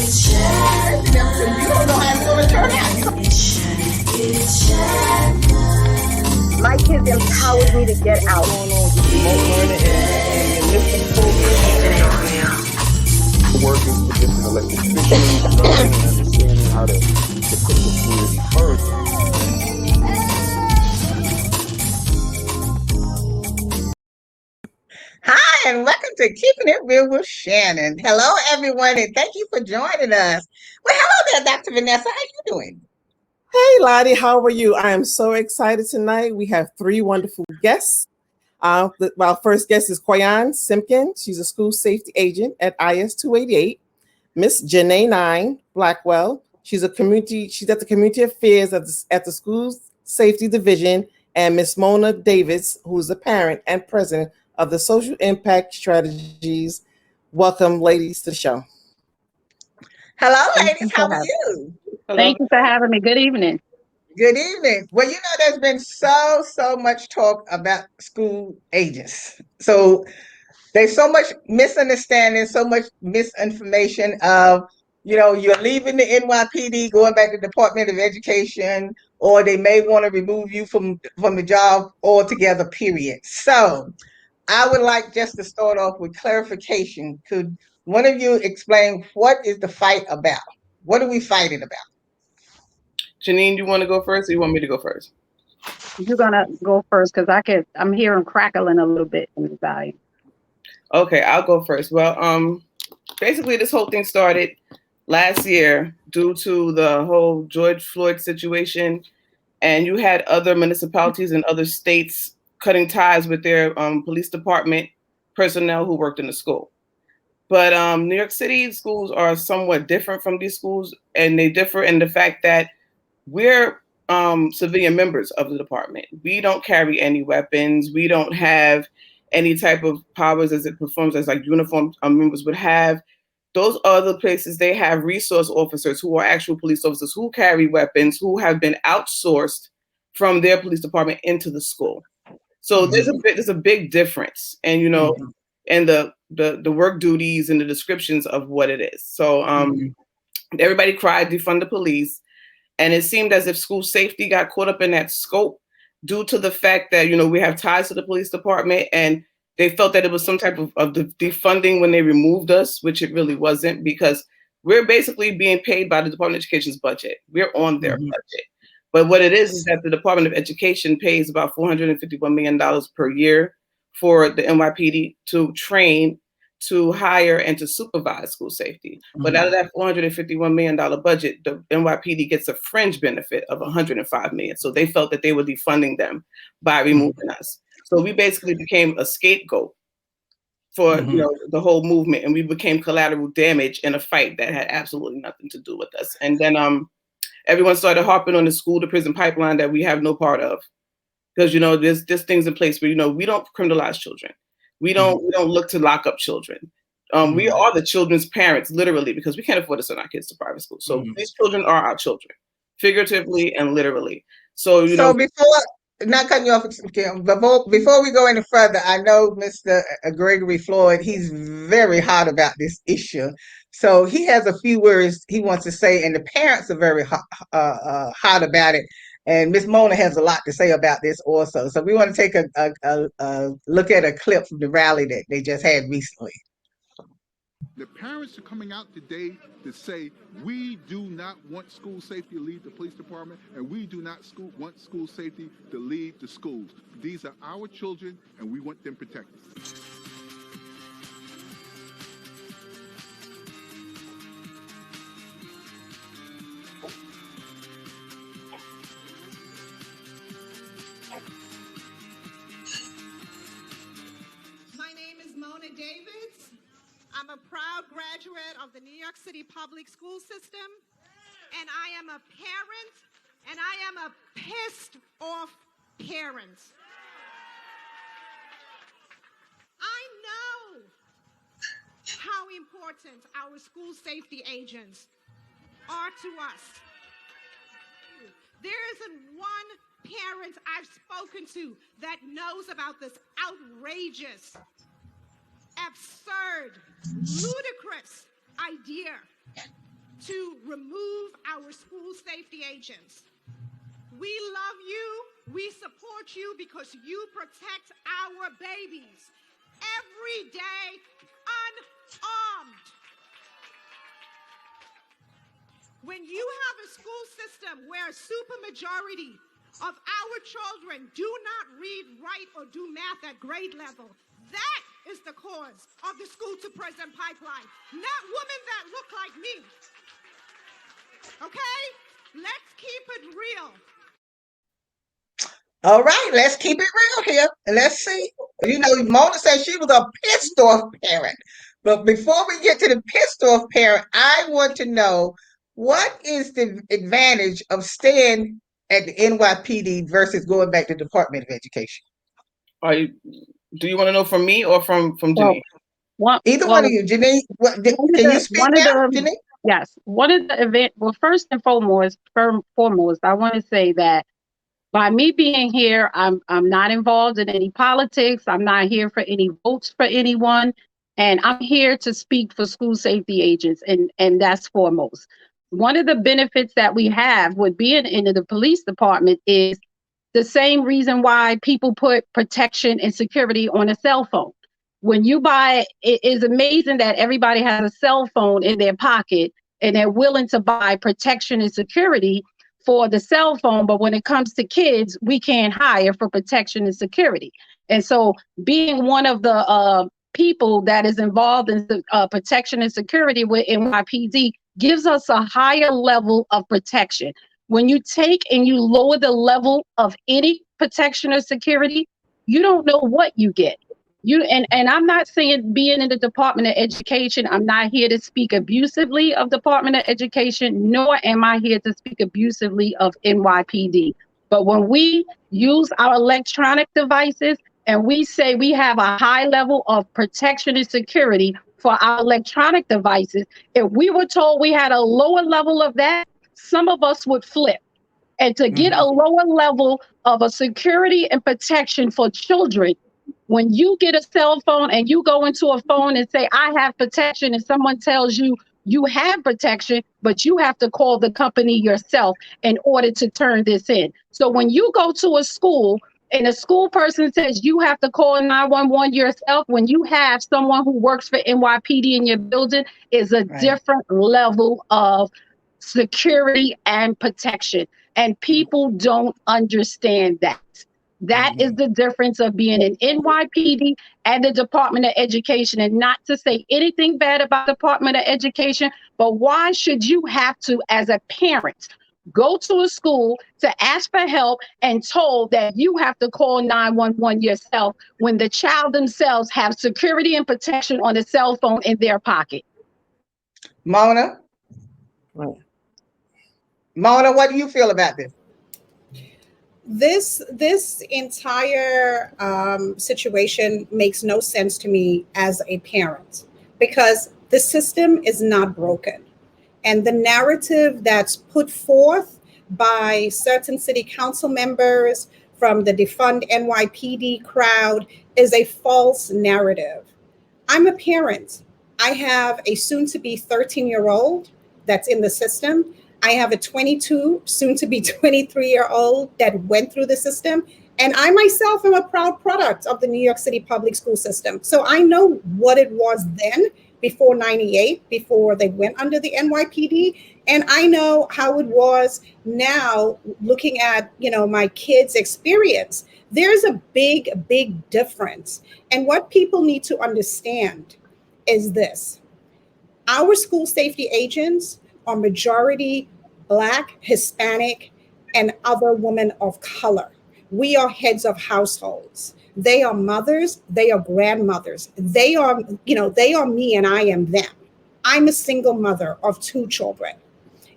You don't know how it's going to turn out. My kids empowered me to get out. Going on with remote learning and enlistment programs. Working for different elected officials, learning and understanding how to put the community first. Hi, and welcome to Keeping It Real with Shannon. Hello, everyone, and thank you for joining us. Well, hello there, Dr. Vanessa. How you doing? Hey, Lottie, how are you? I am so excited tonight. We have three wonderful guests. Our first guest is Koyan Simpkin. She's a school safety agent at IS 288. Miss Janae Nine Blackwell. She's at the community affairs at the school safety division, and Miss Mona Davis, who's the parent and president of the Social Impact Strategies. Welcome, ladies, to the show. Hello, ladies. How are you? Hello. Thank you for having me. Good evening. Good evening. Well, there's been so much talk about school agents. So there's so much misunderstanding, so much misinformation of, you're leaving the NYPD, going back to the Department of Education, or they may want to remove you from the job altogether, period. So I would like just to start off with clarification. Could one of you explain what is the fight about? What are we fighting about? Janine, you want to go first, or you want me to go first? You're gonna go first because I'm hearing crackling a little bit in the volume. Okay, I'll go first. Well, basically this whole thing started last year due to the whole George Floyd situation, and you had other municipalities and other states cutting ties with their police department personnel who worked in the school. But New York City schools are somewhat different from these schools, and they differ in the fact that we're civilian members of the department. We don't carry any weapons. We don't have any type of powers as it performs as like uniformed members would have. Those other places, they have resource officers who are actual police officers who carry weapons, who have been outsourced from their police department into the school. So there's a big difference, and and the work duties and the descriptions of what it is. So everybody cried defund the police. And it seemed as if school safety got caught up in that scope due to the fact that, we have ties to the police department, and they felt that it was some type of defunding when they removed us, which it really wasn't, because we're basically being paid by the Department of Education's budget. We're on their budget. But what it is that the Department of Education pays about $451 million per year for the NYPD to train, to hire, and to supervise school safety. But out of that $451 million budget, the NYPD gets a fringe benefit of $105 million. So they felt that they were defunding them by removing us. So we basically became a scapegoat for the whole movement, and we became collateral damage in a fight that had absolutely nothing to do with us. And then everyone started harping on the school to prison pipeline that we have no part of, because there's things in place where we don't criminalize children. We don't look to lock up children. We are the children's parents, literally, because we can't afford to send our kids to private school. So these children are our children, figuratively and literally. So before, not cutting you off, Kim, before we go any further, I know Mr. Gregory Floyd, he's very hot about this issue. So he has a few words he wants to say, and the parents are very hot about it. And Miss Mona has a lot to say about this also. So we want to take a look at a clip from the rally that they just had recently. The parents are coming out today to say, we do not want school safety to leave the police department, and we do not want school safety to leave the schools. These are our children, and we want them protected. My name is Mona Davis. I'm a proud graduate of the New York City public school system, and I am a parent, and I am a pissed off parent. I know how important our school safety agents are to us. There isn't one parent I've spoken to that knows about this outrageous, absurd, ludicrous idea to remove our school safety agents. We love you, we support you because you protect our babies every day unarmed. When you have a school system where a supermajority of our children do not read, write, or do math at grade level, that is the cause of the school to prison pipeline, not women that look like me. Okay? Let's keep it real. All right, let's keep it real here. And let's see. You know, Mona said she was a pissed off parent. But before we get to the pissed off parent, I want to know, what is the advantage of staying at the NYPD versus going back to the Department of Education? Do you want to know from me or from Janine? Either one of you, Janine. Can you speak now, Janine? Yes. One of the event. Well, first and foremost, I want to say that by me being here, I'm not involved in any politics. I'm not here for any votes for anyone, and I'm here to speak for school safety agents, and that's foremost. One of the benefits that we have with being in the police department is the same reason why people put protection and security on a cell phone. When you buy, it is amazing that everybody has a cell phone in their pocket and they're willing to buy protection and security for the cell phone. But when it comes to kids, we can't hire for protection and security. And so being one of the people that is involved in the protection and security with NYPD gives us a higher level of protection. When you take and you lower the level of any protection or security, you don't know what you get. And I'm not saying being in the Department of Education, I'm not here to speak abusively of Department of Education, nor am I here to speak abusively of NYPD. But when we use our electronic devices and we say we have a high level of protection and security for our electronic devices, if we were told we had a lower level of that, some of us would flip. And to get a lower level of a security and protection for children, when you get a cell phone and you go into a phone and say, I have protection, and someone tells you you have protection, but you have to call the company yourself in order to turn this in. So when you go to a school and a school person says you have to call 911 yourself, when you have someone who works for NYPD in your building, is a different level of security and protection. And people don't understand that. That is the difference of being an NYPD and the Department of Education. And not to say anything bad about the Department of Education, but why should you have to, as a parent, go to a school to ask for help and told that you have to call 911 yourself when the child themselves have security and protection on a cell phone in their pocket? Mona? Mona, what do you feel about this? This entire situation makes no sense to me as a parent, because the system is not broken. And the narrative that's put forth by certain city council members from the defund NYPD crowd is a false narrative. I'm a parent. I have a soon-to-be 13-year-old that's in the system. I have a 22, soon-to-be 23-year-old that went through the system. And I myself am a proud product of the New York City public school system. So I know what it was then, before 98, before they went under the NYPD. And I know how it was now, looking at, my kids' experience. There's a big, big difference. And what people need to understand is this. Our school safety agents are majority Black, Hispanic, and other women of color. We are heads of households. They are mothers, they are grandmothers. They are me and I am them. I'm a single mother of 2 children.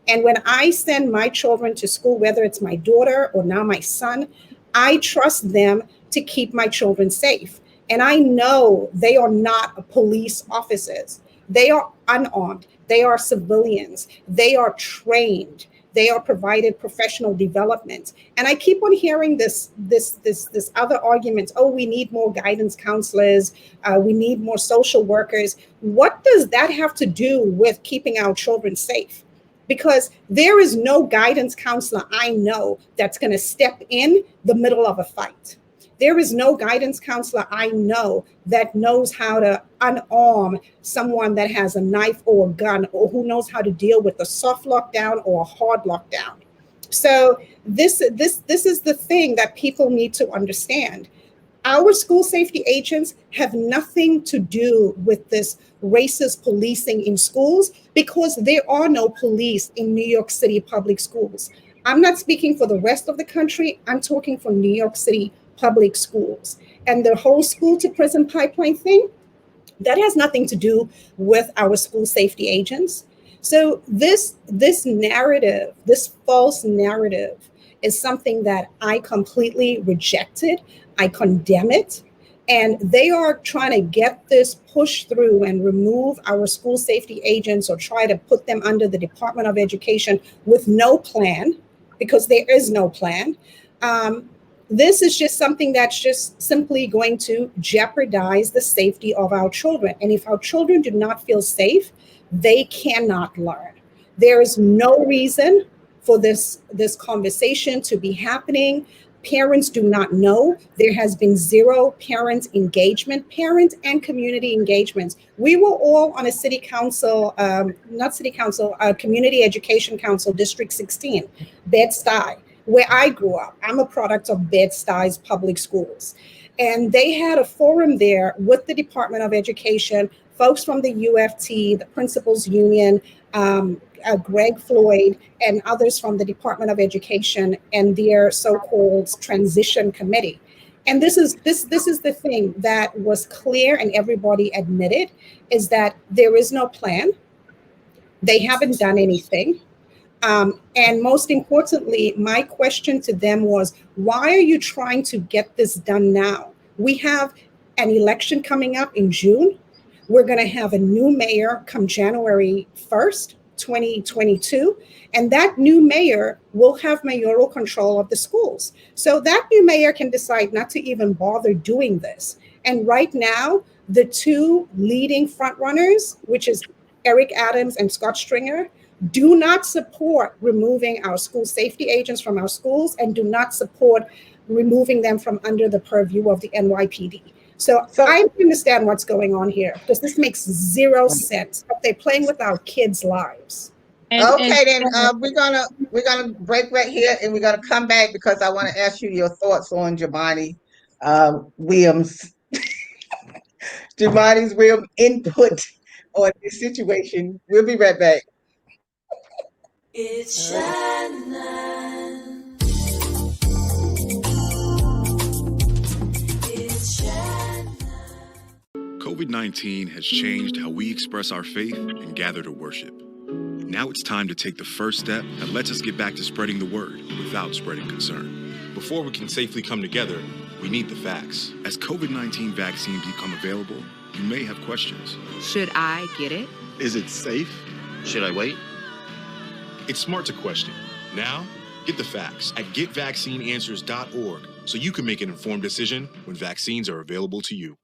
And when I send my children to school, whether it's my daughter or now my son, I trust them to keep my children safe. And I know they are not police officers. They are unarmed. They are civilians. They are trained. They are provided professional development. And I keep on hearing this other argument. Oh, we need more guidance counselors. We need more social workers. What does that have to do with keeping our children safe? because there is no guidance counselor I know that's going to step in the middle of a fight. There is no guidance counselor I know that knows how to unarm someone that has a knife or a gun, or who knows how to deal with a soft lockdown or a hard lockdown. So this is the thing that people need to understand. Our school safety agents have nothing to do with this racist policing in schools, because there are no police in New York City public schools. I'm not speaking for the rest of the country. I'm talking for New York City public schools. And the whole school to prison pipeline thing, that has nothing to do with our school safety agents. So this narrative, this false narrative, is something that I completely rejected. I condemn it. And they are trying to get this pushed through and remove our school safety agents, or try to put them under the Department of Education with no plan, because there is no plan. This is just something that's just simply going to jeopardize the safety of our children. And if our children do not feel safe, they cannot learn. There is no reason for this conversation to be happening. Parents do not know. There has been zero parent engagement, parent and community engagements. We were all on a city council, community education council, District 16, Bed-Stuy, where I grew up. I'm a product of Bed-Stuy's public schools. And they had a forum there with the Department of Education, folks from the UFT, the Principals Union, Greg Floyd, and others from the Department of Education and their so-called transition committee. And this is the thing that was clear, and everybody admitted, is that there is no plan. They haven't done anything. And most importantly, my question to them was, why are you trying to get this done now? We have an election coming up in June. We're going to have a new mayor come January 1st, 2022. And that new mayor will have mayoral control of the schools. So that new mayor can decide not to even bother doing this. And right now, the two leading frontrunners, which is Eric Adams and Scott Stringer, do not support removing our school safety agents from our schools, and do not support removing them from under the purview of the NYPD. So I understand what's going on here, because this makes zero sense. They're playing with our kids' lives. Then we're gonna break right here, and we're gonna come back, because I want to ask you your thoughts on Jumaane Williams, Jumaane Williams' input on this situation. We'll be right back. It's Shannon. It's Shannon. COVID-19 has changed how we express our faith and gather to worship. Now it's time to take the first step that lets us get back to spreading the word without spreading concern. Before we can safely come together, we need the facts. As COVID-19 vaccines become available, you may have questions. Should I get it? Is it safe? Should I wait? It's smart to question. Now, get the facts at getvaccineanswers.org so you can make an informed decision when vaccines are available to you.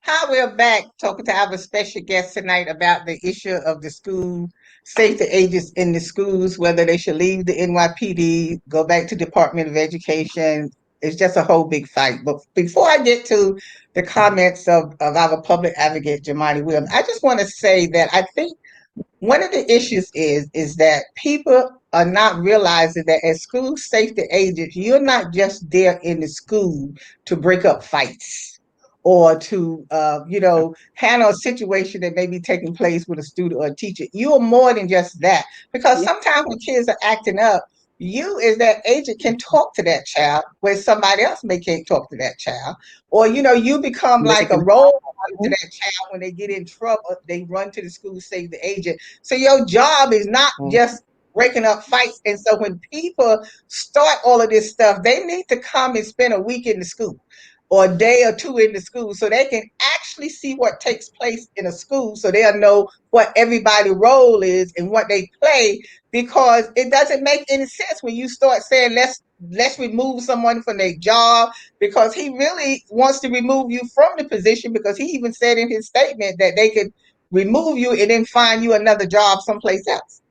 Hi, we're back talking to our special guest tonight about the issue of the school safety agents in the schools, whether they should leave the NYPD, go back to Department of Education. It's just a whole big fight. But before I get to the comments of our public advocate, Jumaane Williams, I just want to say that I think one of the issues is that people are not realizing that as school safety agents, you're not just there in the school to break up fights, or to, handle a situation that may be taking place with a student or a teacher. You are more than just that. Because sometimes when kids are acting up, you as that agent can talk to that child where somebody else can't talk to that child. Or, you become like a role model to that child. When they get in trouble, they run to the school safety agent. So your job is not just breaking up fights. And so when people start all of this stuff, they need to come and spend a week in the school. or a day or two in the school so they can actually see what takes place in a school so they'll know what everybody's role is and what they play, because it doesn't make any sense when you start saying let's remove someone from their job, because he really wants to remove you from the position, because he even said in his statement that they could remove you and then find you another job someplace else.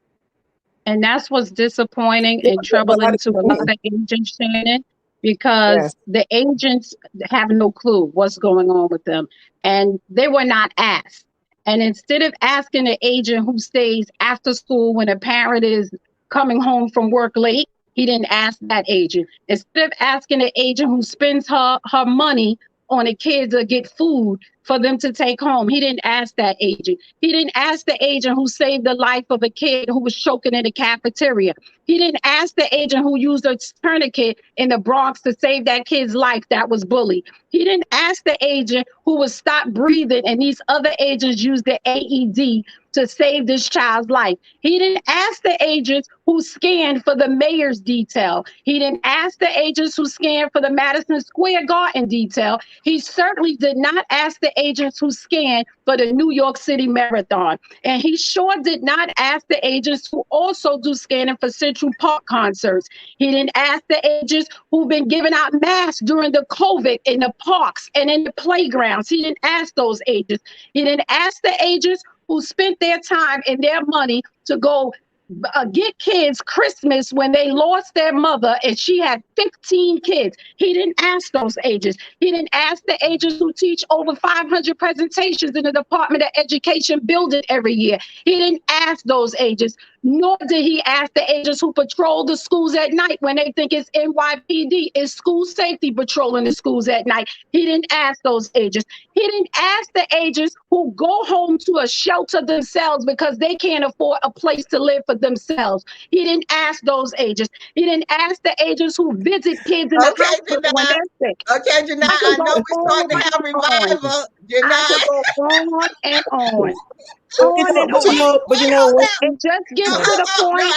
And that's what's disappointing Yeah, and but a lot troubling of to a lot of agents, Shannon, because yes. the agents have no clue what's going on with them, and they were not asked. And instead of asking the agent who stays after school when a parent is coming home from work late, he didn't ask that agent. Instead of asking the agent who spends her money on the kids to get food for them to take home, he didn't ask that agent. He didn't ask the agent who saved the life of a kid who was choking in the cafeteria. He didn't ask the agent who used a tourniquet in the Bronx to save that kid's life that was bullied. He didn't ask the agent who was stopped breathing and these other agents used the AED to save this child's life. He didn't ask the agents who scanned for the mayor's detail. He didn't ask the agents who scanned for the Madison Square Garden detail. He certainly did not ask the agents who scanned for the New York City Marathon. And he sure did not ask the agents who also do scanning for Central Park concerts. He didn't ask the agents who've been giving out masks during the COVID in the parks and in the playgrounds. He didn't ask those agents. He didn't ask the agents who spent their time and their money to go get kids Christmas when they lost their mother and she had 15 kids. He didn't ask those agents. He didn't ask the agents who teach over 500 presentations in the Department of Education building every year. He didn't ask those agents, nor did he ask the agents who patrol the schools at night when they think it's NYPD. It's school safety patrolling the schools at night. He didn't ask those agents. He didn't ask the agents who go home to a shelter themselves because they can't afford a place to live for themselves. He didn't ask those agents. He didn't ask the agents who visit kids in the hospital when they're sick. Okay, Janai, I know we're starting to have revival. I could go on and on. But you know what? It just gets to the point.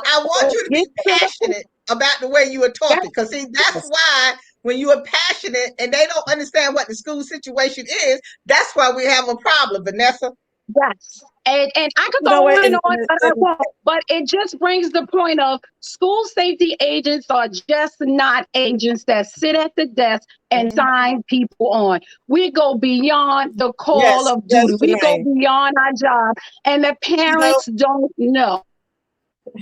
I want you to be passionate about the way you are talking, because see, that's why when you are passionate and they don't understand what the school situation is, that's why we have a problem, Vanessa. Yes. And I could go on and on, but I won't. But it just brings the point of school safety agents are just not agents that sit at the desk and sign people on. We go beyond the call of duty. We go beyond our job, and the parents don't know.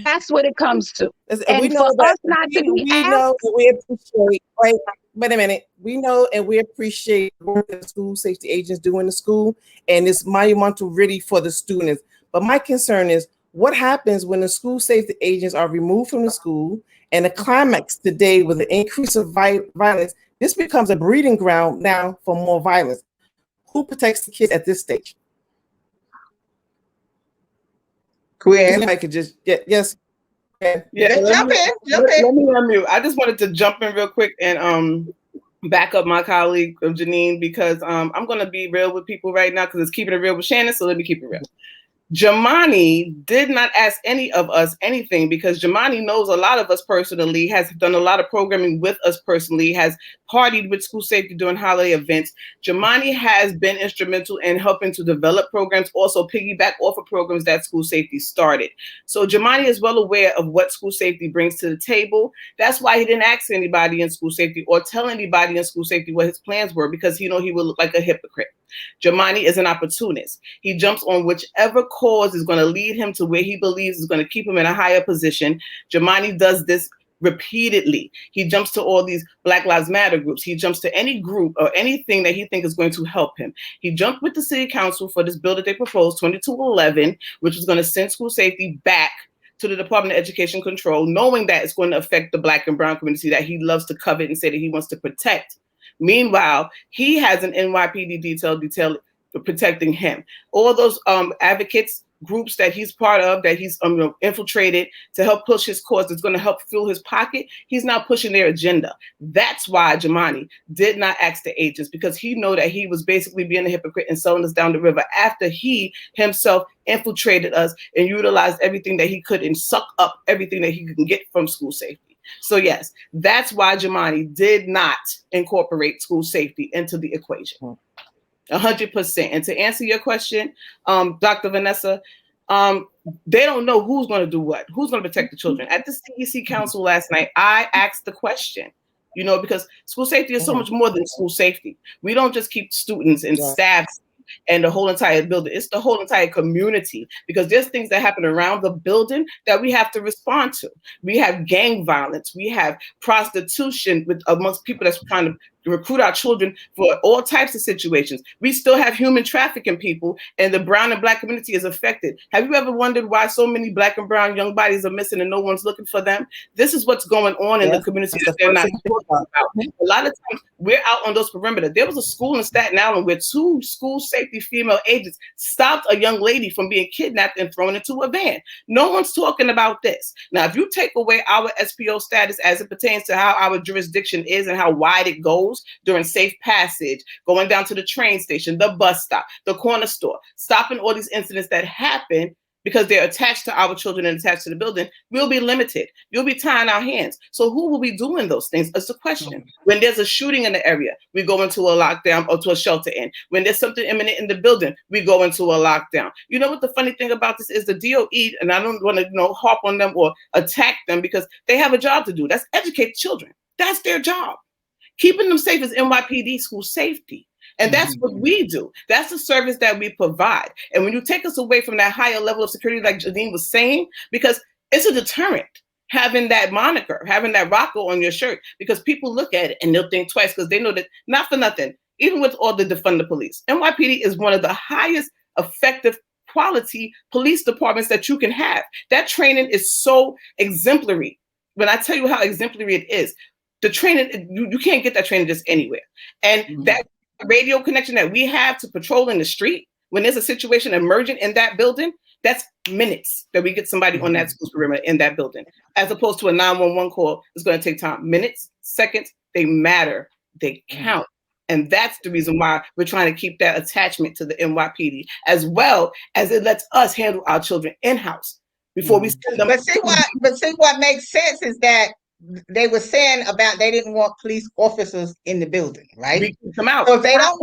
That's what it comes to. And we know for us not to be we know and we appreciate, right? Wait a minute. We know and we appreciate the work that school safety agents do in the school, and it's monumental really for the students. But my concern is what happens when the school safety agents are removed from the school, and the climax today with the increase of violence, this becomes a breeding ground now for more violence. Who protects the kids at this stage? Quinn, I could just yes. Yeah, jump in. Let me unmute. I just wanted to jump in real quick and back up my colleague Janine, because I'm going to be real with people right now because it's keeping it real with Shannon. So let me keep it real. Jamani did not ask any of us anything because Jamani knows a lot of us personally, has done a lot of programming with us personally, has partied with school safety during holiday events. Jamani has been instrumental in helping to develop programs, also piggyback off of programs that school safety started. So Jamani is well aware of what school safety brings to the table. That's why he didn't ask anybody in school safety or tell anybody in school safety what his plans were, because he know he would look like a hypocrite. Jamani is an opportunist. He jumps on whichever cause is going to lead him to where he believes is going to keep him in a higher position. Jamani does this repeatedly. He jumps to all these Black Lives Matter groups. He jumps to any group or anything that he thinks is going to help him. He jumped with the city council for this bill that they proposed, 2211, which was going to send school safety back to the Department of Education Control, knowing that it's going to affect the Black and brown community that he loves to covet and say that he wants to protect. Meanwhile, he has an NYPD detail protecting him. All those advocates groups that he's part of, that he's infiltrated to help push his cause, that's going to help fill his pocket, he's now pushing their agenda. That's why Jamani did not ask the agents, because he know that he was basically being a hypocrite and selling us down the river after he himself infiltrated us and utilized everything that he could and suck up everything that he can get from school safety. So yes, that's why Jamani did not incorporate school safety into the equation. 100%. And to answer your question, Dr. Vanessa, they don't know who's going to do what, who's going to protect the children. At the CEC Council last night, I asked the question, because school safety is so much more than school safety. We don't just keep students and staff and the whole entire building. It's the whole entire community, because there's things that happen around the building that we have to respond to. We have gang violence. We have prostitution amongst people that's trying to recruit our children for all types of situations. We still have human trafficking people, and the brown and black community is affected. Have you ever wondered why so many black and brown young bodies are missing and no one's looking for them? This is what's going on in the community that they're not talking about. A lot of times we're out on those perimeter. There was a school in Staten Island where 2 school safety female agents stopped a young lady from being kidnapped and thrown into a van. No one's talking about this. Now, if you take away our SPO status as it pertains to how our jurisdiction is and how wide it goes during safe passage, going down to the train station, the bus stop, the corner store, stopping all these incidents that happen because they're attached to our children and attached to the building, we'll be limited. You'll be tying our hands. So who will be doing those things? It's the question. When there's a shooting in the area, we go into a lockdown or to a shelter in. When there's something imminent in the building, we go into a lockdown. You know what the funny thing about this is? The DOE, and I don't want to harp on them or attack them, because they have a job to do. That's educate children. That's their job. Keeping them safe is NYPD school safety. And that's what we do. That's the service that we provide. And when you take us away from that higher level of security, like Janine was saying, because it's a deterrent having that moniker, having that Rocco on your shirt, because people look at it and they'll think twice, because they know that, not for nothing, even with all the defund the police, NYPD is one of the highest effective quality police departments that you can have. That training is so exemplary. When I tell you how exemplary it is, the training, you can't get that training just anywhere. And that radio connection that we have to patrol in the street, when there's a situation emerging in that building, that's minutes that we get somebody on that school perimeter in that building, as opposed to a 911 call. It's going to take time. Minutes, seconds, they matter. They count. And that's the reason why we're trying to keep that attachment to the NYPD, as well as it lets us handle our children in-house before we send them. But see what makes sense is that they were saying about they didn't want police officers in the building, right? Come out. So if they don't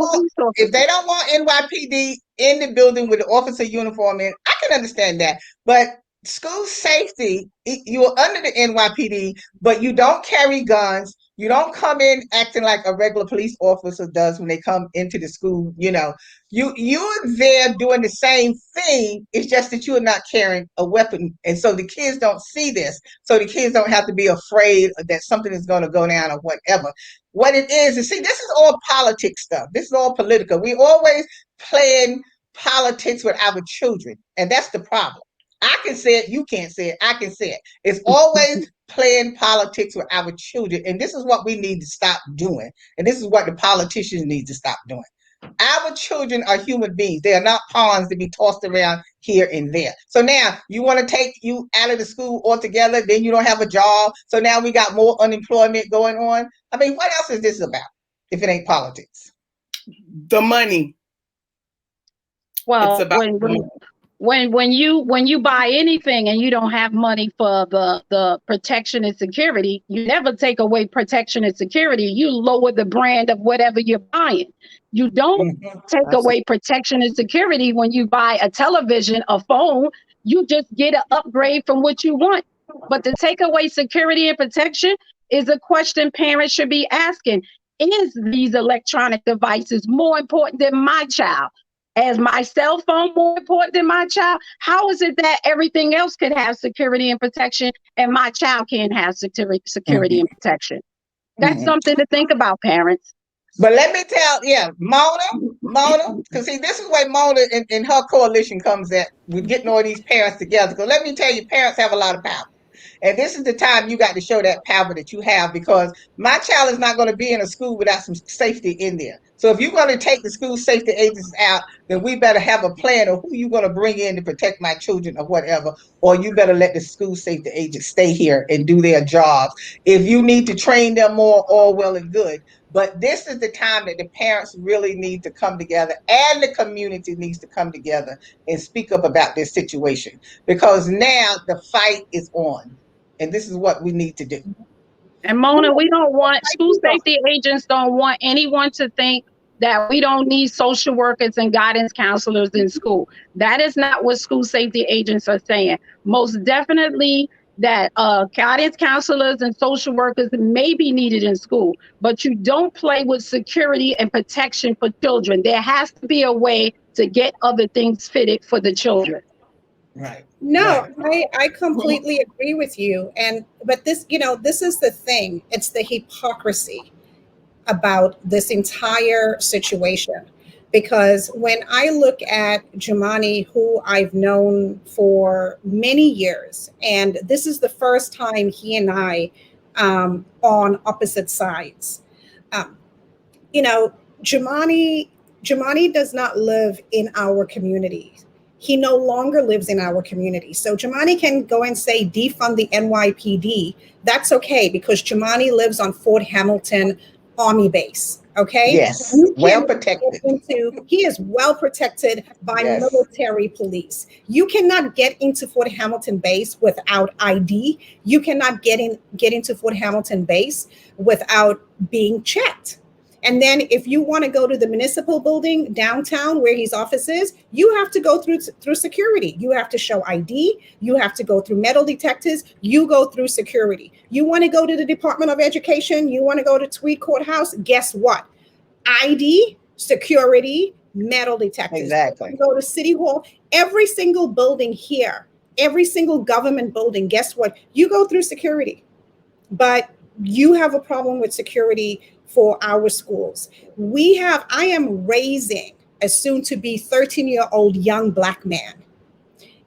want NYPD in the building with the officer uniform in, I can understand that. But school safety, you're under the NYPD, but you don't carry guns. You don't come in acting like a regular police officer does when they come into the school. You're there doing the same thing. It's just that you're not carrying a weapon. And so the kids don't see this. So the kids don't have to be afraid that something is going to go down or whatever. What it is, see, this is all politics stuff. This is all political. We always playing politics with our children. And that's the problem. I can say it, you can't say it, I can say it. It's always playing politics with our children. And this is what we need to stop doing. And this is what the politicians need to stop doing. Our children are human beings. They are not pawns to be tossed around here and there. So now you want to take you out of the school altogether, then you don't have a job. So now we got more unemployment going on. I mean, what else is this about if it ain't politics? The money. Well, it's about when you buy anything and you don't have money for the protection and security, you never take away protection and security. You lower the brand of whatever you're buying. You don't take away protection and security when you buy a television, a phone. You just get an upgrade from what you want. But to take away security and protection is a question parents should be asking. Is these electronic devices more important than my child? Is my cell phone more important than my child? How is it that everything else could have security and protection and my child can't have security and protection? That's something to think about, parents. But let me tell, Mona, because see, this is where Mona and her coalition comes at with getting all these parents together. Because let me tell you, parents have a lot of power. And this is the time you got to show that power that you have, because my child is not going to be in a school without some safety in there. So if you're going to take the school safety agents out, then we better have a plan of who you're going to bring in to protect my children or whatever, or you better let the school safety agents stay here and do their jobs. If you need to train them more, all well and good. But this is the time that the parents really need to come together and the community needs to come together and speak up about this situation, because now the fight is on. And this is what we need to do. And Mona, we don't want, school safety agents don't want anyone to think that we don't need social workers and guidance counselors in school. That is not what school safety agents are saying. Most definitely that guidance counselors and social workers may be needed in school, but you don't play with security and protection for children. There has to be a way to get other things fitted for the children. Right. No, I completely agree with you. But this, this is the thing. It's the hypocrisy about this entire situation. Because when I look at Jumaane, who I've known for many years, and this is the first time he and I on opposite sides. Jumaane does not live in our community. He no longer lives in our community. So Jumaane can go and say defund the NYPD. That's okay, because Jumaane lives on Fort Hamilton Army Base. Okay. Yes. Well protected. He is well protected by military police. You cannot get into Fort Hamilton Base without ID. You cannot get into Fort Hamilton Base without being checked. And then if you want to go to the municipal building downtown where his office is, you have to go through security. You have to show ID. You have to go through metal detectors. You go through security. You want to go to the Department of Education. You want to go to Tweed Courthouse. Guess what? ID, security, metal detectors. Exactly. You go to City Hall. Every single building here, every single government building, guess what? You go through security. But you have a problem with security for our schools. I am raising a soon-to-be 13-year-old young Black man.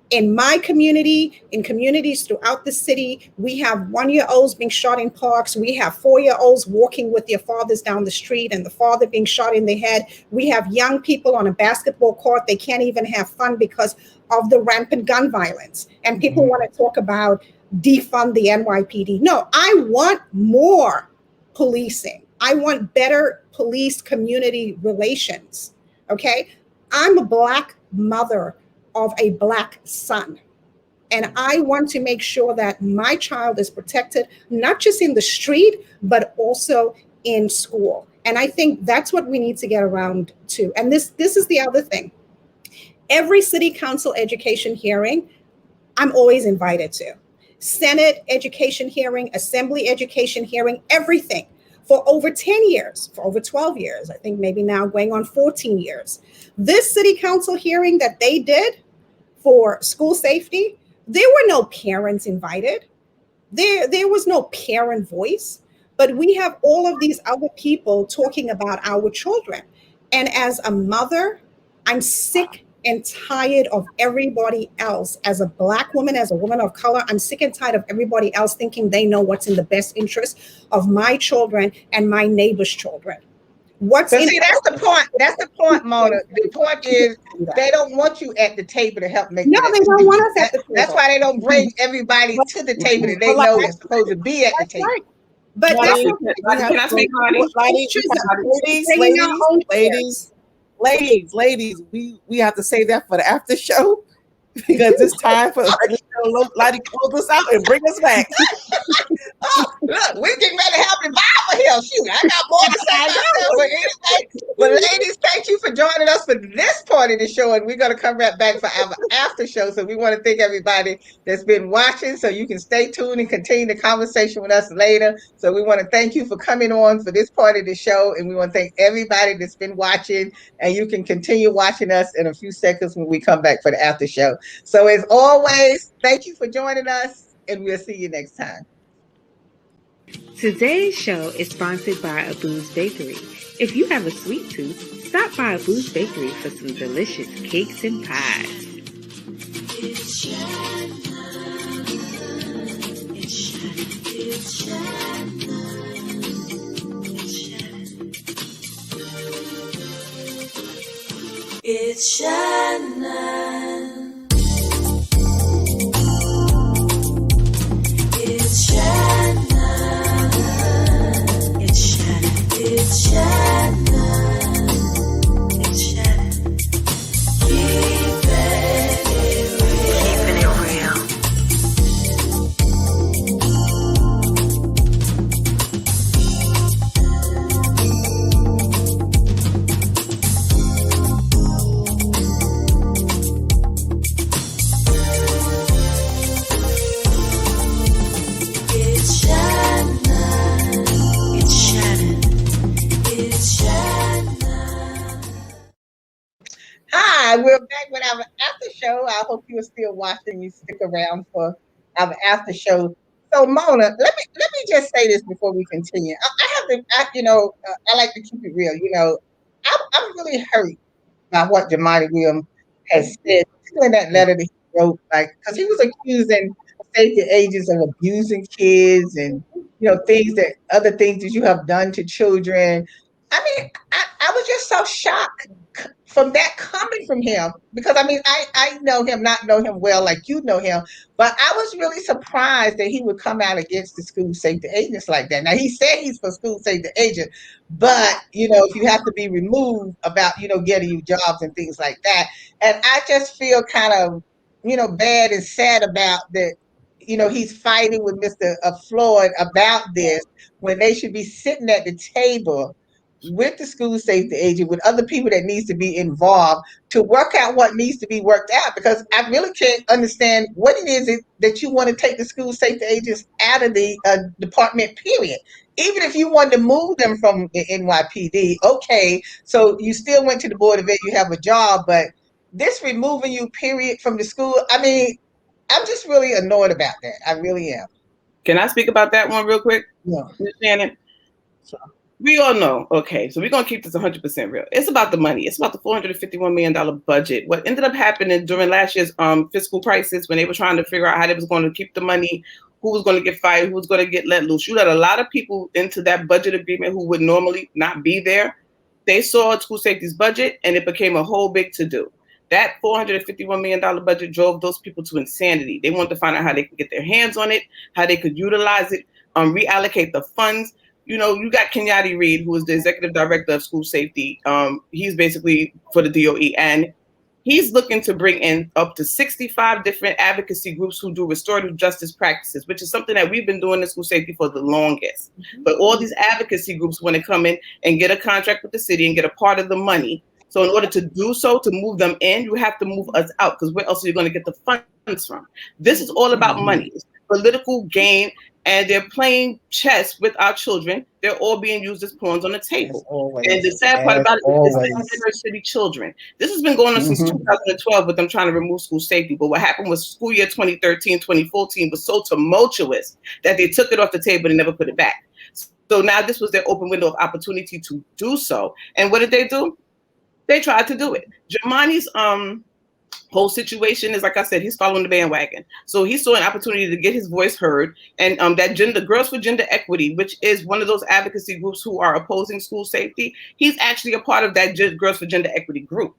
In my community, in communities throughout the city, we have 1-year-olds being shot in parks. We have 4-year-olds walking with their fathers down the street and the father being shot in the head. We have young people on a basketball court. They can't even have fun because of the rampant gun violence. And people want to talk about defund the NYPD. No, I want more policing. I want better police community relations. Okay. I'm a Black mother of a Black son. And I want to make sure that my child is protected, not just in the street, but also in school. And I think that's what we need to get around to. And this is the other thing. Every city council education hearing, I'm always invited to. Senate education hearing, assembly education hearing, everything. For over 10 years, for over 12 years, I think maybe now going on 14 years. This city council hearing that they did for school safety, there were no parents invited. There was no parent voice, but we have all of these other people talking about our children. And as a mother, I'm sick and tired of everybody else. As a Black woman, as a woman of color, I'm sick and tired of everybody else thinking they know what's in the best interest of my children and my neighbor's children. That's the point. That's the point, Mona. The point is they don't want you at the table to help make. No, they don't want us at the table. That's why they don't bring everybody to the table that they know is supposed to be at the table. Right. But can I speak, Connie? Ladies, we have to say that for the after show because it's time for Lottie to close us out and bring us back. Oh, look, we're getting ready to have revival here. Shoot, I got more to say myself. But anyway, but ladies, thank you for joining us for this part of the show, and we're going to come right back for our after show. So we want to thank everybody that's been watching. So you can stay tuned and continue the conversation with us later. So we want to thank you for coming on for this part of the show, and we want to thank everybody that's been watching. And you can continue watching us in a few seconds when we come back for the after show. So as always, thank you for joining us, and we'll see you next time. Today's show is sponsored by Abu's Bakery. If you have a sweet tooth, stop by Abu's Bakery for some delicious cakes and pies. It's Shannon. It's Shannon. It's Shannon. It's Shannon. It's Shannon. Keeping it real. Keeping it real. tonight with our after show. I hope you are still watching. You stick around for our after show. So Mona, let me just say this before we continue. I like to keep it real. I'm really hurt by what Jamani Williams has said in that letter that he wrote, like, because he was accusing safety agents of abusing kids and other things that you have done to children. I mean, I was just so shocked from that coming from him because I know him, not know him well like you know him, but I was really surprised that he would come out against the school safety agents like that. Now he said he's for school safety agent, but if you have to be removed about getting you jobs and things like that, and I just feel kind of bad and sad about that. He's fighting with Mr. Floyd about this when they should be sitting at the table with the school safety agent, with other people that needs to be involved to work out what needs to be worked out, because I really can't understand what it is that you want to take the school safety agents out of the department, period. Even if you wanted to move them from the NYPD, okay, so you still went to the Board of Ed, you have a job, but this removing you, period, from the school, I'm just really annoyed about that. I really am. Can I speak about that one real quick? Yeah. Ms. Shannon? We all know, okay, so we're going to keep this 100% real. It's about the money. It's about the $451 million budget. What ended up happening during last year's fiscal crisis, when they were trying to figure out how they was going to keep the money, who was going to get fired, who was going to get let loose, you let a lot of people into that budget agreement who would normally not be there. They saw school safety's budget, and it became a whole big to-do. That $451 million budget drove those people to insanity. They wanted to find out how they could get their hands on it, how they could utilize it, reallocate the funds. You got Kenyatta Reed, who is the executive director of school safety. He's basically for the DOE, and he's looking to bring in up to 65 different advocacy groups who do restorative justice practices, which is something that we've been doing in school safety for the longest. But all these advocacy groups want to come in and get a contract with the city and get a part of the money. So in order to do so, to move them in, you have to move us out, because where else are you going to get the funds from? This is all about money. It's political gain, and they're playing chess with our children. They're all being used as pawns on the table. And the sad part about it is the inner city children. This has been going on since 2012 with them trying to remove school safety. But what happened was school year 2013, 2014 was so tumultuous that they took it off the table and never put it back. So now this was their open window of opportunity to do so. And what did they do? They tried to do it. Jamani's whole situation is, like I said, he's following the bandwagon. So he saw an opportunity to get his voice heard. And that Girls for Gender Equity, which is one of those advocacy groups who are opposing school safety, he's actually a part of that Girls for Gender Equity group.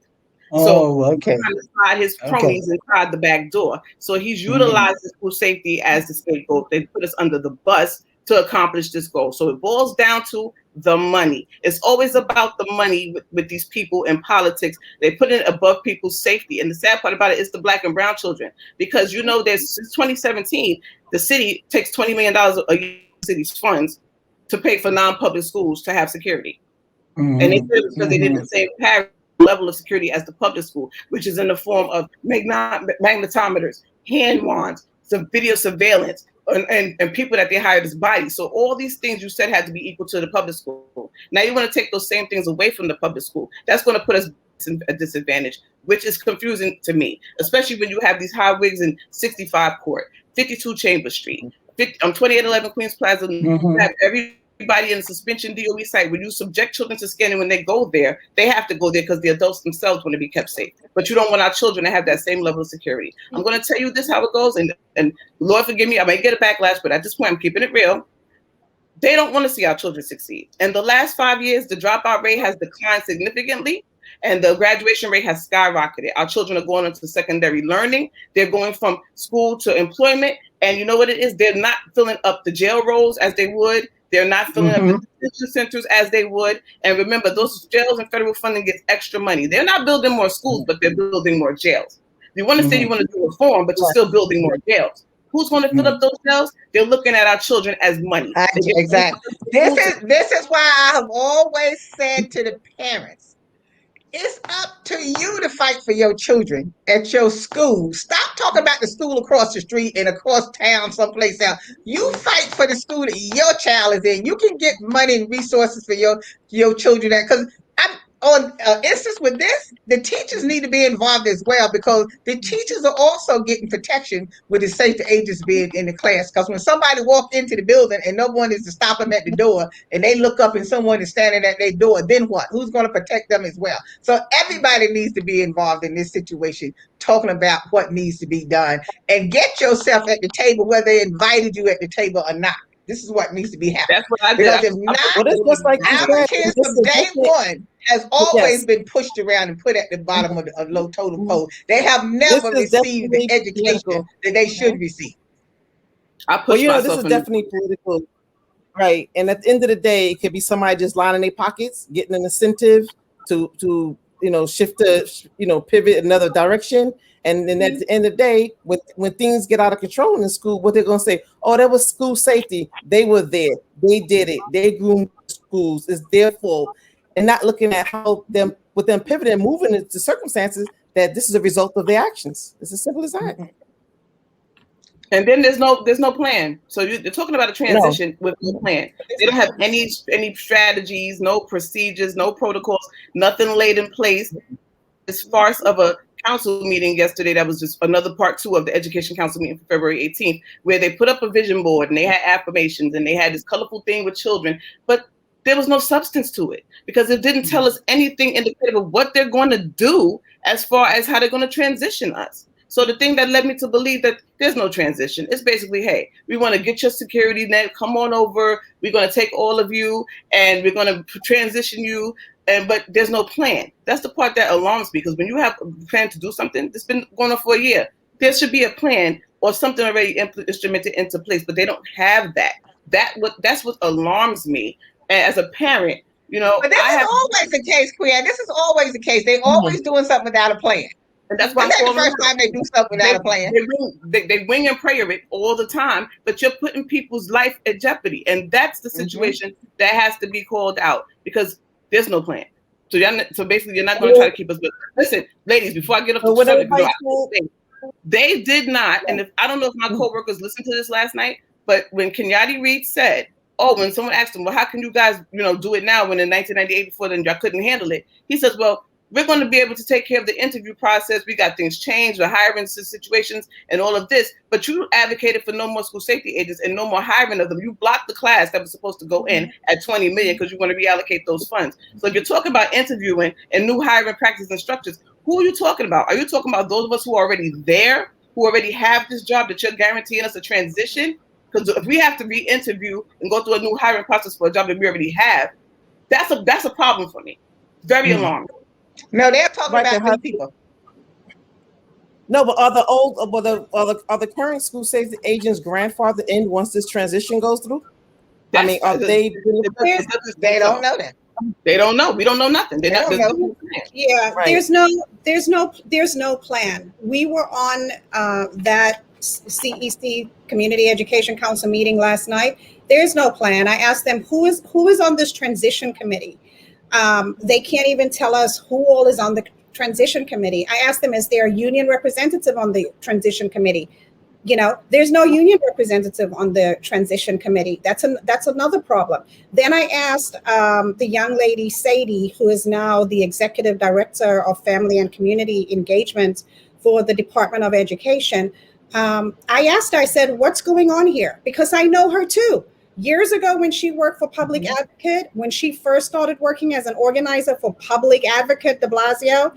Okay. He's trying to slide his cronies inside the back door. So he's utilized school safety as the scapegoat. They put us under the bus to accomplish this goal. So it boils down to the money. It's always about the money with these people in politics. They put it above people's safety. And the sad part about it is the Black and brown children, because there's since 2017, the city takes $20 million a year of city's funds to pay for non-public schools to have security. And they said it because they did the same level of security as the public school, which is in the form of magnetometers, hand wands, some video surveillance, and people that they hired as bodies. So all these things you said had to be equal to the public school. Now you want to take those same things away from the public school. That's going to put us at a disadvantage, which is confusing to me, especially when you have these high wigs in 65 Court, 52 Chambers Street, 2811 Queens Plaza. You have everybody in the suspension DOE site. When you subject children to scanning, when they go there, they have to go there because the adults themselves want to be kept safe. But you don't want our children to have that same level of security. I'm going to tell you this how it goes, and Lord forgive me, I may get a backlash, but at this point I'm keeping it real. They don't want to see our children succeed. And the last 5 years, the dropout rate has declined significantly, and the graduation rate has skyrocketed. Our children are going into secondary learning. They're going from school to employment. And you know what it is? They're not filling up the jail rolls as they would. They're not filling up the detention centers as they would. And remember, those jails and federal funding gets extra money. They're not building more schools, but they're building more jails. You want to say you want to do reform, but you're still building more jails. Who's going to fill up those jails? They're looking at our children as money. Exactly. This is why I have always said to the parents, it's up to you to fight for your children at your school. Stop talking about the school across the street and across town someplace else. You fight for the school that your child is in. You can get money and resources for your children. Because on instance with this, the teachers need to be involved as well, because the teachers are also getting protection with the safety agents being in the class. Because when somebody walk into the building and no one is to stop them at the door, and they look up and someone is standing at their door, then what? Who's going to protect them as well? So everybody needs to be involved in this situation, talking about what needs to be done, and get yourself at the table, whether they invited you at the table or not. This is what needs to be happening. That's what I did. Because if not, Well, it's just like you our said, kids it's from just day a one has always Yes. been pushed around and put at the bottom of the low totem pole. They have never This is received the definitely education political. that they should receive. I Well, push you know, this myself is in the definitely political, right? And at the end of the day, it could be somebody just lining their pockets, getting an incentive to shift to pivot another direction. And then at the end of the day, when things get out of control in school, what they're gonna say? Oh, that was school safety. They were there. They did it. They groomed schools. It's their fault, and not looking at how with them pivoting and moving into circumstances that this is a result of their actions. It's as simple as that. And then there's no plan. So you're talking about a transition with no plan. They don't have any strategies, no procedures, no protocols, nothing laid in place. This farce of a council meeting yesterday, that was just another part 2 of the education council meeting for February 18th, where they put up a vision board and they had affirmations and they had this colorful thing with children, but there was no substance to it, because it didn't tell us anything indicative of what they're going to do as far as how they're going to transition us. So the thing that led me to believe that there's no transition is basically, hey, we want to get your security net, come on over, we're going to take all of you and we're going to transition you, but there's no plan. That's the part that alarms me, because when you have a plan to do something that's been going on for a year, there should be a plan or something already instrumented into place, but they don't have that. That's what alarms me. And as a parent, But this is always the case, Quinn. This is always the case. They always doing something without a plan. And that's why the first time they do something without a plan. They wing and prayer it all the time, but you're putting people's life at jeopardy. And that's the situation that has to be called out, because there's no plan. So basically, you're not going to try to keep us. But listen, ladies, before I get off the subject, they did not. And I don't know if my coworkers listened to this last night, but when Kenyati Reed said, "Oh, when someone asked him, well, how can you guys, do it now when in 1998 before then y'all couldn't handle it?" He says, "Well, we're going to be able to take care of the interview process. We got things changed, the hiring situations and all of this, but you advocated for no more school safety agents and no more hiring of them. You blocked the class that was supposed to go in at 20 million because you want to reallocate those funds. So if you're talking about interviewing and new hiring practices and structures, who are you talking about? Are you talking about those of us who are already there, who already have this job that you're guaranteeing us a transition? Because if we have to re-interview and go through a new hiring process for a job that we already have, that's a problem for me. Very alarming. No, they're talking about new people. No, but are the current school safety agents grandfathered in once this transition goes through? I mean, are they? They don't know that. They don't know. We don't know nothing. They don't know. Yeah, right. There's no plan. We were on that CEC Community Education Council meeting last night. There's no plan. I asked them who is on this transition committee. They can't even tell us who all is on the transition committee. I asked them, is there a union representative on the transition committee? There's no union representative on the transition committee. That's another problem. Then I asked the young lady, Sadie, who is now the executive director of family and community engagement for the Department of Education. I asked her, I said, what's going on here? Because I know her too. Years ago, when she worked for Public Advocate, when she first started working as an organizer for Public Advocate de Blasio,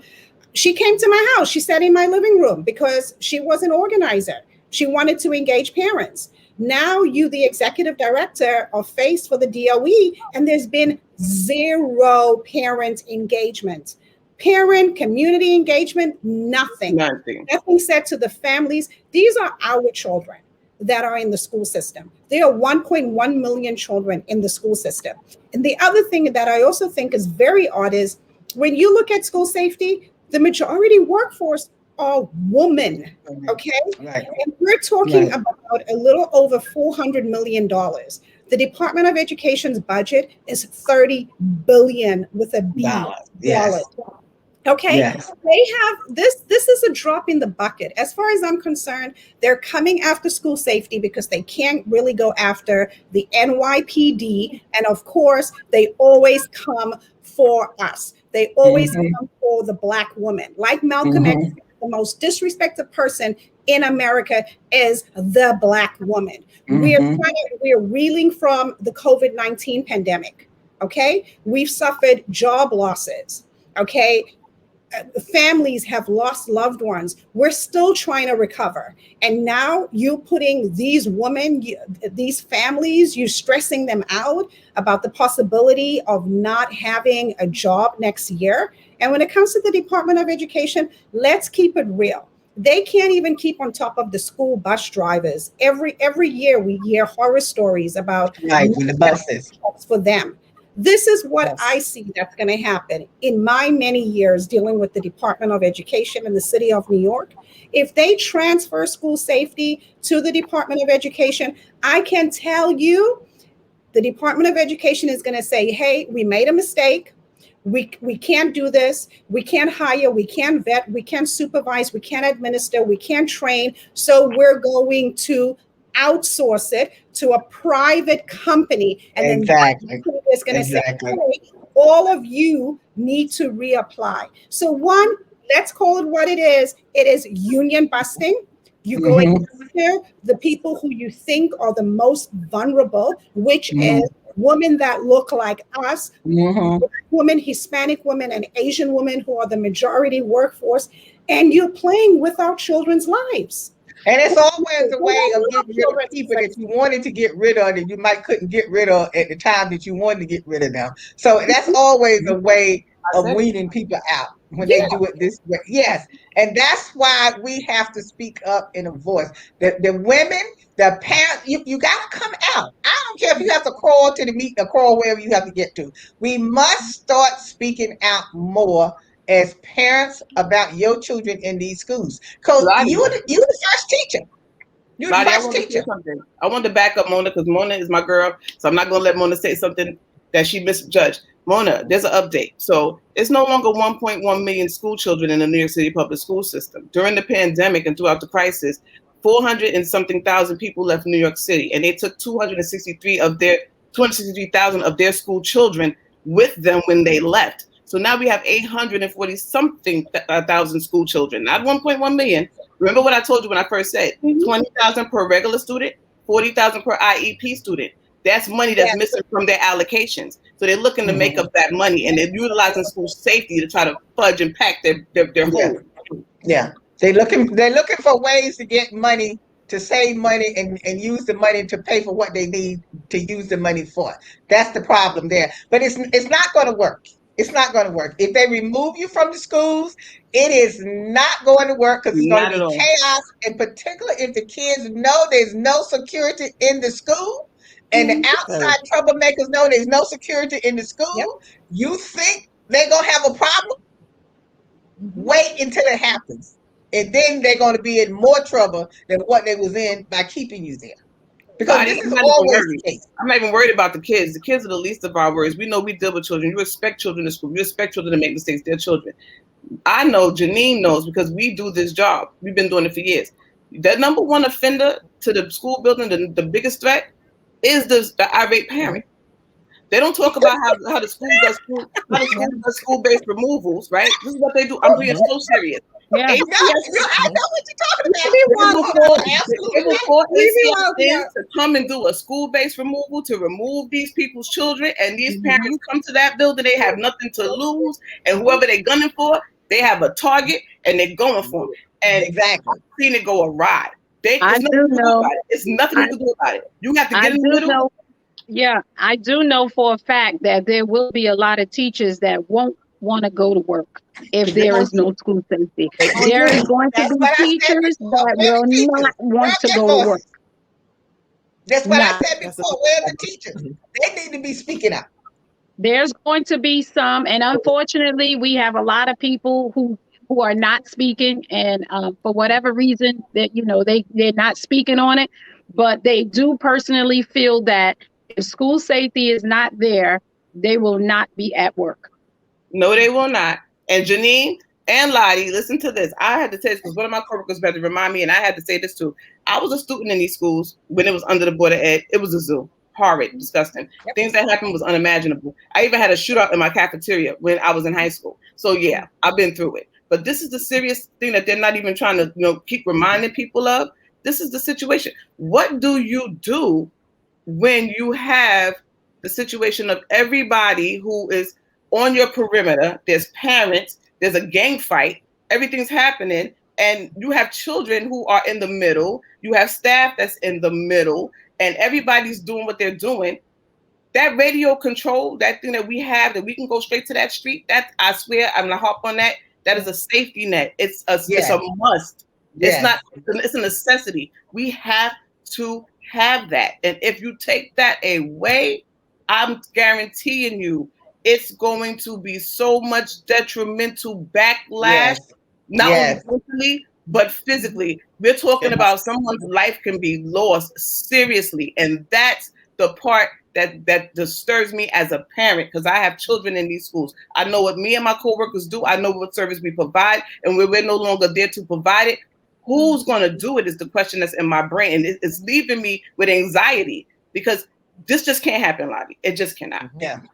she came to my house. She sat in my living room because she was an organizer. She wanted to engage parents. Now you, the executive director, are faced for the DOE, and there's been zero parent engagement. Parent, community engagement, nothing. Nothing said to the families. These are our children that are in the school system. There are 1.1 million children in the school system. And the other thing that I also think is very odd is when you look at school safety, the majority workforce are women, okay? Right. And we're talking about a little over $400 million. The Department of Education's budget is $30 billion with a B. Yes. Okay, yes. They have this is a drop in the bucket. As far as I'm concerned, they're coming after school safety because they can't really go after the NYPD. And of course, they always come for us. They always come for the Black woman. Like Malcolm X, the most disrespected person in America is the Black woman. We're reeling from the COVID-19 pandemic. Okay, we've suffered job losses. Okay, families have lost loved ones. We're still trying to recover. And now you're putting these women, these families, you're stressing them out about the possibility of not having a job next year. And when it comes to the Department of Education, let's keep it real. They can't even keep on top of the school bus drivers. Every year we hear horror stories about the buses for them. This is what I see that's going to happen in my many years dealing with the Department of Education in the city of New York. If they transfer school safety to the Department of Education, I can tell you the Department of Education is going to say, hey, we made a mistake. We can't do this. We can't hire. We can't vet. We can't supervise. We can't administer. We can't train. So we're going to outsource it to a private company, and then that company is going to say, hey, all of you need to reapply. So one, let's call it what it is. It is union busting. You go after the people who you think are the most vulnerable, which is women that look like us, women, Hispanic women, and Asian women who are the majority workforce, and you're playing with our children's lives. And it's always a way of getting rid of people that you wanted to get rid of that you couldn't get rid of at the time that you wanted to get rid of them. So that's always a way of weeding people out when they do it this way. Yes. And that's why we have to speak up in a voice. The women, the parents, you got to come out. I don't care if you have to crawl to the meet or crawl wherever you have to get to. We must start speaking out more as parents about your children in these schools, because you're the first teacher. You're the first teacher. I want to back up Mona, because Mona is my girl, so I'm not going to let Mona say something that she misjudged. Mona, there's an update. So it's no longer 1.1 million school children in the New York City public school system. During the pandemic and throughout the crisis, 400 and something thousand people left New York City, and they took 263,000 of their school children with them when they left. So now we have 840 something thousand school children, not 1.1 million. Remember what I told you when I first said 20,000 per regular student, 40,000 per IEP student. That's money that's missing from their allocations. So they're looking to make up that money, and they're utilizing school safety to try to fudge and pack their whole. Yeah, they're looking for ways to get money, to save money and use the money to pay for what they need to use the money for. That's the problem there. But it's not going to work. It's not going to work. If they remove you from the schools, it is not going to work, because it's going to be chaos. In particular, if the kids know there's no security in the school, and the outside troublemakers know there's no security in the school, you think they're going to have a problem? Wait until it happens. And then they're going to be in more trouble than what they was in by keeping you there. Because this is always the case. I'm not even worried about the kids. The kids are the least of our worries. We know we deal with children. You expect children to school. You expect children to make mistakes. They're children. I know, Janine knows, because we do this job. We've been doing it for years. The number one offender to the school building, the biggest threat, is the irate parent. They don't talk about how the school does school-based removals, right? This is what they do. I'm being so serious. Yeah. I know what you're talking about. It was for ACSN to come and do a school-based removal to remove these people's children, and these parents come to that building, they have nothing to lose, and whoever they're gunning for, they have a target, and they're going for it. And I've seen it go awry. It's nothing you can do about it. You have to get in the middle. Yeah, I do know for a fact that there will be a lot of teachers that won't want to go to work if there is no school safety. There is going to be teachers that will not want to go to work. That's what I said before. Where are the teachers? They need to be speaking up. There's going to be some, and unfortunately, we have a lot of people who are not speaking, and for whatever reason that they're not speaking on it, but they do personally feel that if school safety is not there, they will not be at work. No, they will not. And Janine and Lottie, listen to this. I had to say this because one of my coworkers better remind me, and I had to say this too. I was a student in these schools when it was under the Board of Ed. It was a zoo. horrid, disgusting. Things that happened was unimaginable. I even had a shootout in my cafeteria when I was in high school. So yeah, I've been through it. But this is the serious thing that they're not even trying to, keep reminding people of. This is the situation. What do you do when you have the situation of everybody who is on your perimeter? There's parents, there's a gang fight, everything's happening, and you have children who are in the middle, you have staff that's in the middle, and everybody's doing what they're doing. That radio control, that thing that we have, that we can go straight to that street, that I swear, I'm gonna hop on that. That is a safety net. It's a must. It's not, it's a necessity. We have to have that. And if you take that away, I'm guaranteeing you, it's going to be so much detrimental backlash, not only mentally, but physically. We're talking about someone's life can be lost seriously. And that's the part that disturbs me as a parent, because I have children in these schools. I know what me and my coworkers do. I know what service we provide, and we're no longer there to provide it. Who's going to do it is the question that's in my brain. And it's leaving me with anxiety, because this just can't happen, Lottie. It just cannot. And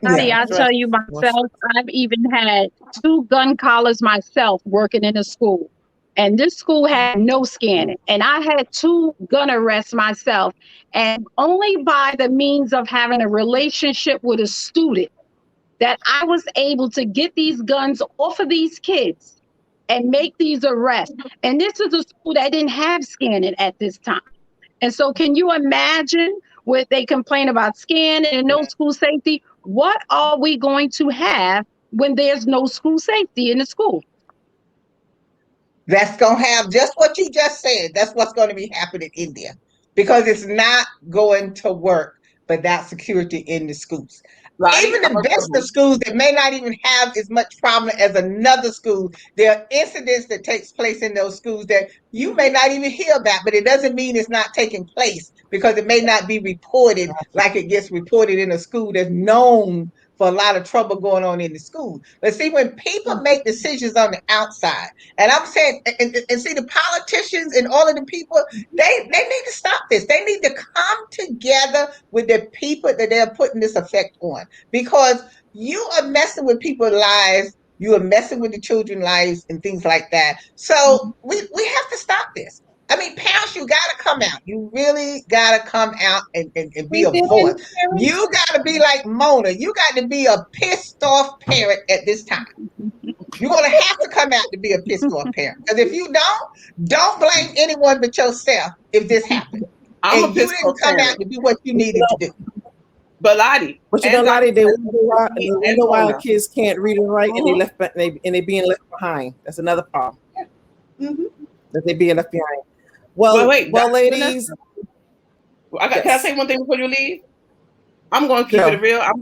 Lottie, I'll tell you myself, I've even had 2 gun collars myself working in a school. And this school had no scanning. And I had 2 gun arrests myself. And only by the means of having a relationship with a student that I was able to get these guns off of these kids and make these arrests. And this is a school that didn't have scanning at this time. And so can you imagine what they complain about scanning and no school safety? What are we going to have when there's no school safety in the school? That's going to have just what you just said. That's what's going to be happening in there, because it's not going to work without security in the schools. Even the best of schools that may not even have as much problem as another school, there are incidents that takes place in those schools that you may not even hear about, but it doesn't mean it's not taking place, because it may not be reported like it gets reported in a school that's known for a lot of trouble going on in the school. But see, when people make decisions on the outside, and I'm saying, and see, the politicians and all of the people, they need to stop this. They need to come together with the people that they're putting this effect on, because you are messing with people's lives. You are messing with the children's lives and things like that. So we have to stop this. I mean, parents, you got to come out. You really got to come out and be a voice. You got to be like Mona. You got to be a pissed off parent at this time. You're going to have to come out to be a pissed off parent. Because if you don't blame anyone but yourself if this happened. And you didn't come out to do what you needed to do. But Lottie, Lottie, they wonder why our kids can't read and write, and they being left behind. That's another problem. That they being left behind. Well, ladies. Can I say one thing before you leave? I'm going to keep it real. I'm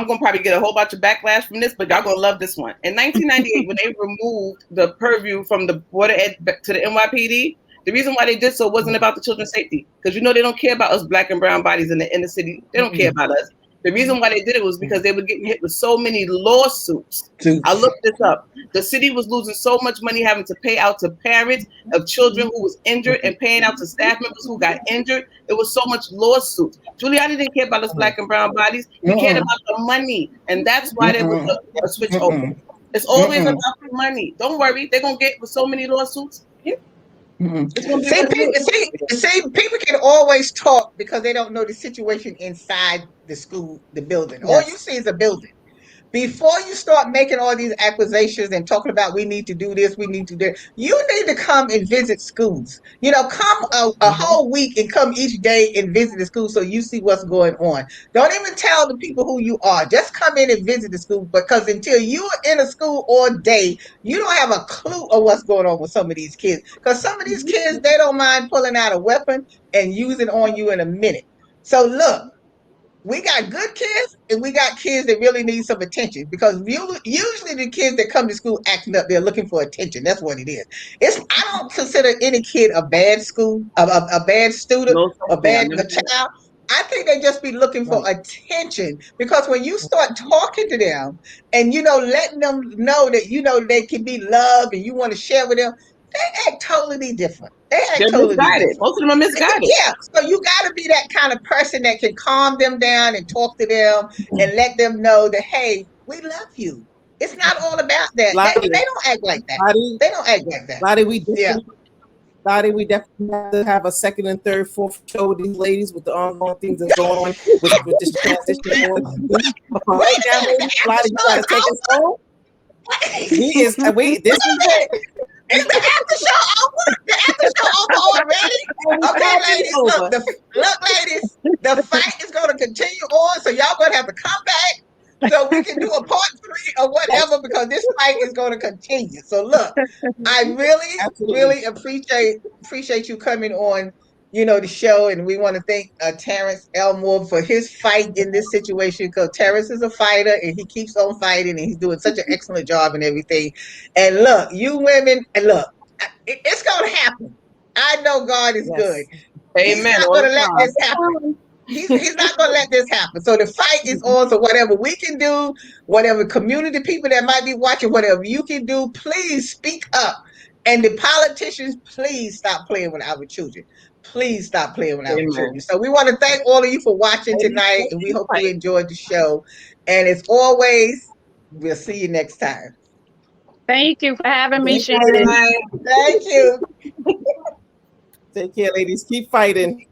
going to probably get a whole bunch of backlash from this, but y'all going to love this one. In 1998, when they removed the purview from the Board of Ed to the NYPD, the reason why they did so wasn't about the children's safety, because they don't care about us black and brown bodies in the inner city. They don't care about us. The reason why they did it was because they were getting hit with so many lawsuits. I looked this up. The city was losing so much money having to pay out to parents of children who was injured and paying out to staff members who got injured. It was so much lawsuits. Giuliani didn't care about us black and brown bodies. He cared about the money. And that's why there was a switch open. It's always about the money. Don't worry. They're going to get with so many lawsuits. See, people can always talk because they don't know the situation inside the school, the building. All you see is a building. Before you start making all these accusations and talking about we need to do this, we need to do that, you need to come and visit schools. Come a whole week and come each day and visit the school so you see what's going on. Don't even tell the people who you are. Just come in and visit the school, because until you're in a school all day, you don't have a clue of what's going on with some of these kids. Because some of these kids, they don't mind pulling out a weapon and using it on you in a minute. So look, we got good kids and we got kids that really need some attention, because usually the kids that come to school acting up, they're looking for attention. That's what it is. I don't consider any kid a bad school, a bad student, a child. I think they just be looking for attention, because when you start talking to them and, letting them know that, they can be loved and you want to share with them, they act totally different. They act They're totally misguided. different. Most of them are misguided. Yeah, so you got to be that kind of person that can calm them down and talk to them and let them know that, hey, we love you. It's not all about that. They don't act like that. They don't act like that. Lottie, we Yeah. Lottie, we definitely have to have a second and third, fourth show with these ladies with the ongoing things that's going on with this transition. Right now, Lottie, you gotta take us home. This is it. Is the after show over? The after show over already? Okay, ladies, look, ladies, the fight is going to continue on, so y'all going to have to come back so we can do a part 3 or whatever, because this fight is going to continue. So look, I really appreciate you coming on, the show, and we want to thank Terrence Elmore for his fight in this situation, because Terrence is a fighter and he keeps on fighting and he's doing such an excellent job and everything. And look, you women, and look, it's going to happen. I know God is good. He's Amen. not going to let this happen. He's not going to let this happen. So the fight is on. So whatever we can do, whatever community people that might be watching, whatever you can do, please speak up. And the politicians, please stop playing with our children. Please stop playing with our children. So we want to thank all of you for watching tonight, and we hope you enjoyed the show. And as always, we'll see you next time. Thank you for having me, Shannon. Thank you. Take care, ladies. Keep fighting.